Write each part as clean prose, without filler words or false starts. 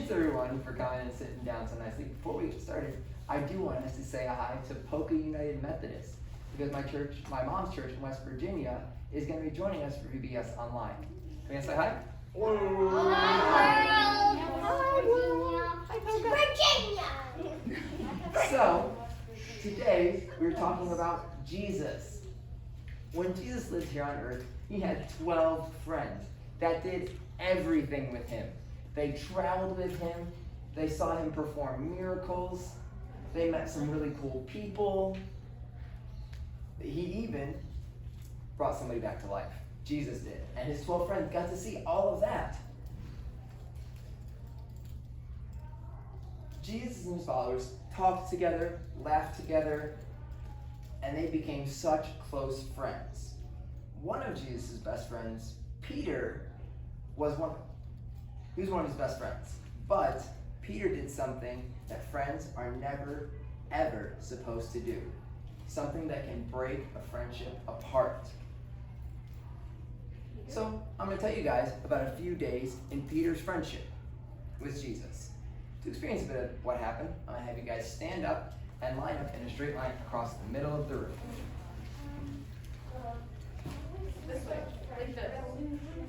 Thanks everyone for coming and sitting down so nicely. Before we get started, I do want us to say a hi to Polka United Methodist because my mom's church in West Virginia is going to be joining us for VBS online. Can we say hi? Hello. Virginia. So, today we're talking about Jesus. When Jesus lived here on earth, he had 12 friends that did everything with him. They traveled with him. They saw him perform miracles. They met some really cool people. He even brought somebody back to life. Jesus did. And his 12 friends got to see all of that. Jesus and his followers talked together, laughed together, and they became such close friends. One of Jesus' best friends, Peter, was one of his best friends. But Peter did something that friends are never, ever supposed to do. Something that can break a friendship apart. So, I'm going to tell you guys about a few days in Peter's friendship with Jesus. To experience a bit of what happened, I'm going to have you guys stand up and line up in a straight line across the middle of the room. This way, like this.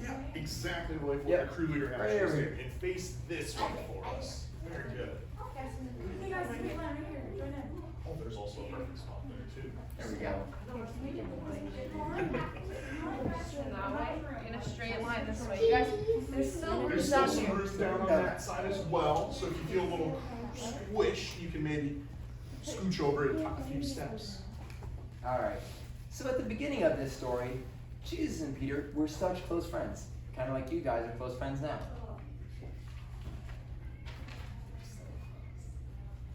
Yeah, exactly like what Yep. the crew leader Right actually over said. here. And face this way for us. Very good. Hey guys, get line right here. Join in. Oh, there's also a perfect spot there too. There we go. And that way, in a straight line this way. You guys, there's still room There's down still some here. room down on that side as well. So if you feel a little squished, you can maybe scooch over it a few steps. All right. So at the beginning of this story, Jesus and Peter were such close friends. Kind of like you guys are close friends now.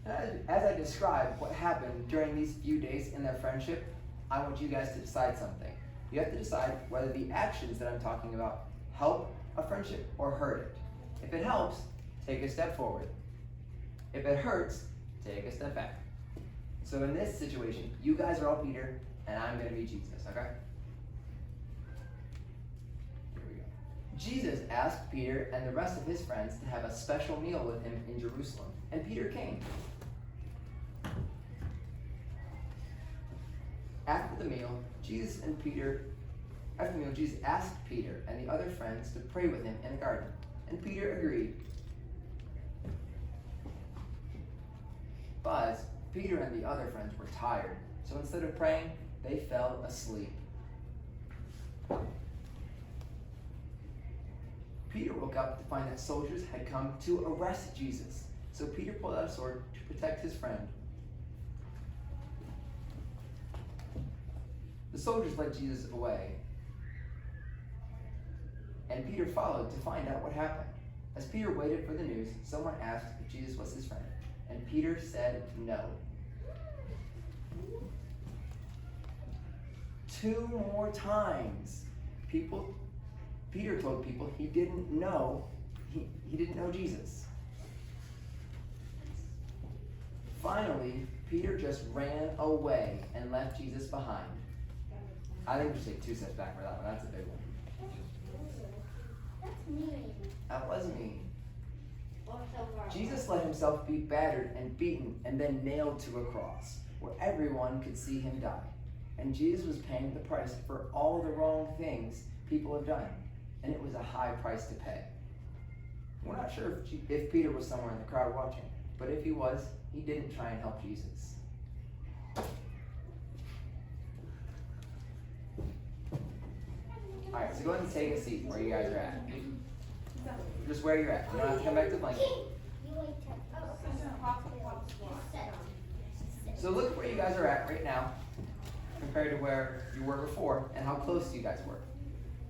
As I describe what happened during these few days in their friendship, I want you guys to decide something. You have to decide whether the actions that I'm talking about help a friendship or hurt it. If it helps, take a step forward. If it hurts, take a step back. So in this situation, you guys are all Peter, and I'm going to be Jesus, okay? Here we go. Jesus asked Peter and the rest of his friends to have a special meal with him in Jerusalem, and Peter came. After the meal, Jesus asked Peter and the other friends to pray with him in the garden, and Peter agreed. But Peter and the other friends were tired, so instead of praying, they fell asleep. Peter woke up to find that soldiers had come to arrest Jesus, so Peter pulled out a sword to protect his friend. The soldiers led Jesus away, and Peter followed to find out what happened. As Peter waited for the news, someone asked if Jesus was his friend, and Peter said no. 2 more times, Peter told people he didn't know Jesus. Finally, Peter just ran away and left Jesus behind. I think we should take 2 steps back for that one. That's a big one. That's mean. That was mean. Or so far. Jesus let himself be battered and beaten and then nailed to a cross where everyone could see him die. And Jesus was paying the price for all the wrong things people have done. And it was a high price to pay. We're not sure if Peter was somewhere in the crowd watching, but if he was, he didn't try and help Jesus. Alright, so go ahead and take a seat where you guys are at. Just where you're at. You don't have to come back to the blanket. You wait till. So look where you guys are at right now compared to where you were before and how close you guys were.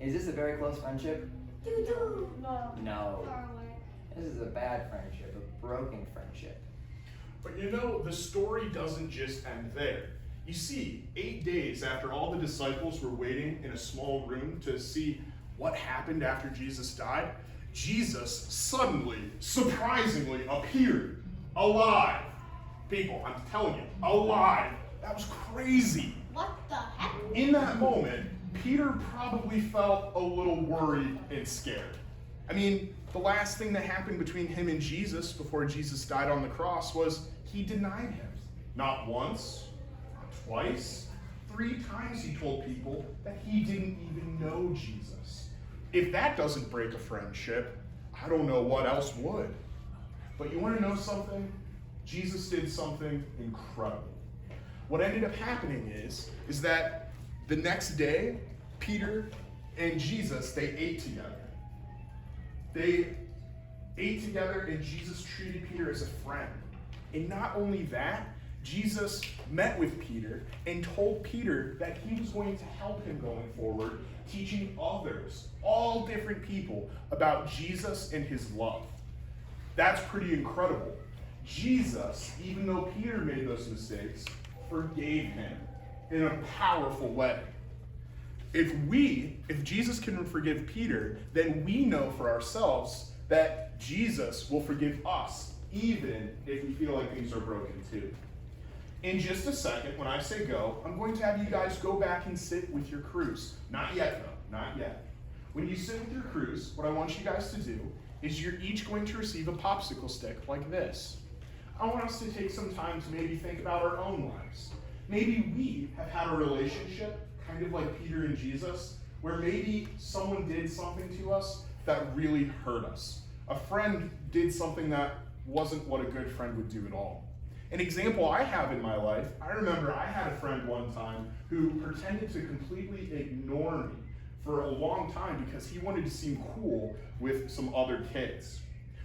Is this a very close friendship? No. This is a bad friendship, a broken friendship. But you know, the story doesn't just end there. You see, 8 days after all the disciples were waiting in a small room to see what happened after Jesus died, Jesus suddenly, surprisingly appeared alive. People, I'm telling you, alive. That was crazy. What the heck? In that moment, Peter probably felt a little worried and scared. I mean, the last thing that happened between him and Jesus before Jesus died on the cross was he denied him. Not once, not twice, 3 times he told people that he didn't even know Jesus. If that doesn't break a friendship, I don't know what else would. But you want to know something? Jesus did something incredible. What ended up happening is that the next day, Peter and Jesus, they ate together. They ate together, and Jesus treated Peter as a friend. And not only that, Jesus met with Peter and told Peter that he was going to help him going forward, teaching others, all different people, about Jesus and his love. That's pretty incredible. Jesus, even though Peter made those mistakes, forgave him in a powerful way. If Jesus can forgive Peter, then we know for ourselves that Jesus will forgive us, even if we feel like things are broken too. In just a second, when I say go, I'm going to have you guys go back and sit with your crews. Not yet, though. Not yet. When you sit with your crews, what I want you guys to do is you're each going to receive a popsicle stick like this. I want us to take some time to maybe think about our own lives. Maybe we have had a relationship, kind of like Peter and Jesus, where maybe someone did something to us that really hurt us. A friend did something that wasn't what a good friend would do at all. An example I have in my life, I remember I had a friend one time who pretended to completely ignore me for a long time because he wanted to seem cool with some other kids.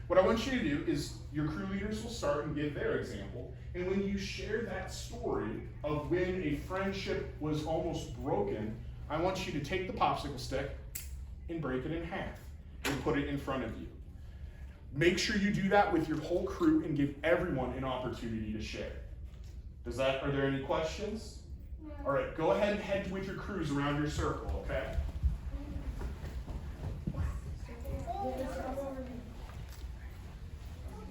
What I want you to do is your crew leaders will start and give their example, and when you share that story of when a friendship was almost broken, I want you to take the popsicle stick and break it in half and put it in front of you. Make sure you do that with your whole crew and give everyone an opportunity to share. Are there any questions? All right, go ahead and head with your crews around your circle, okay?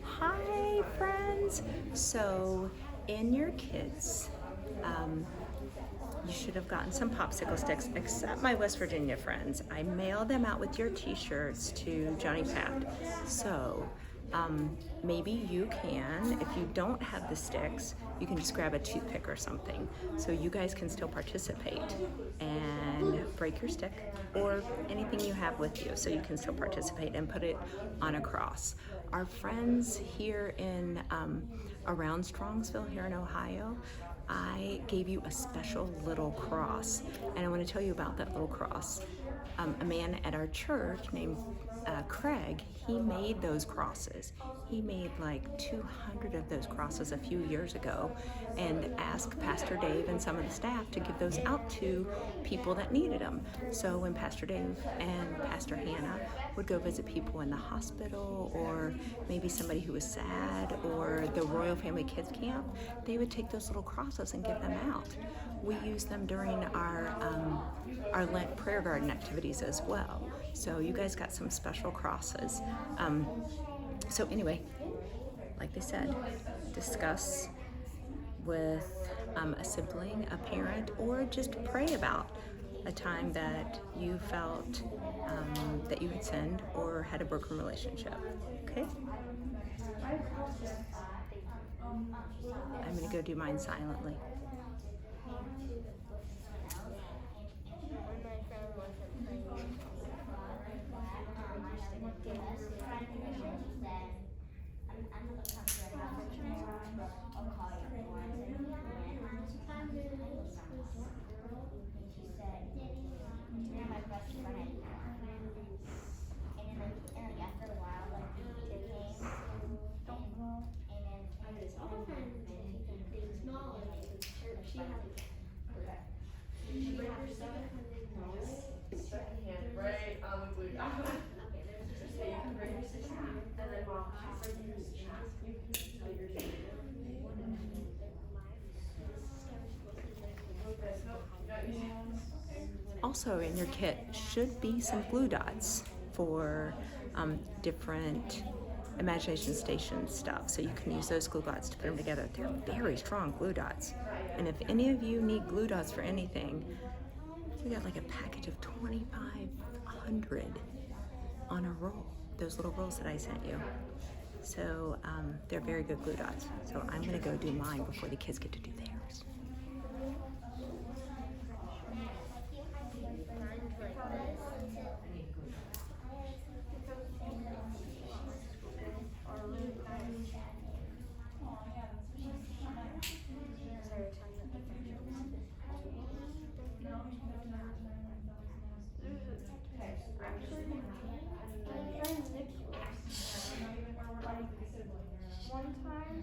Hi, friends. So, in your kits, you should have gotten some popsicle sticks, except my West Virginia friends. I mailed them out with your t-shirts to Johnny Pat. So, maybe you can, if you don't have the sticks, you can just grab a toothpick or something. So you guys can still participate and break your stick or anything you have with you so you can still participate and put it on a cross. Our friends here in around Strongsville here in Ohio, I gave you a special little cross, and I want to tell you about that little cross. A man at our church named Craig, he made those crosses. He made like 200 of those crosses a few years ago and asked Pastor Dave and some of the staff to give those out to people that needed them. So when Pastor Dave and Pastor Hannah would go visit people in the hospital or maybe somebody who was sad or the Royal Family Kids Camp, they would take those little crosses and give them out. We use them during our Lent prayer garden activities as well. So you guys got some special crosses. So anyway, like they said, discuss with a sibling, a parent, or just pray about a time that you felt that you had sinned or had a broken relationship. Okay? I'm going to go do mine silently. Right on the glue dot. So you can bring your sister and then mom. Also in your kit should be some glue dots for different imagination station stuff. So you can use those glue dots to put them together. They're very strong glue dots. And if any of you need glue dots for anything, we got like a package of 2,500. on a roll, those little rolls that I sent you. So they're very good glue dots. So I'm gonna go do mine before the kids get to do theirs. One time,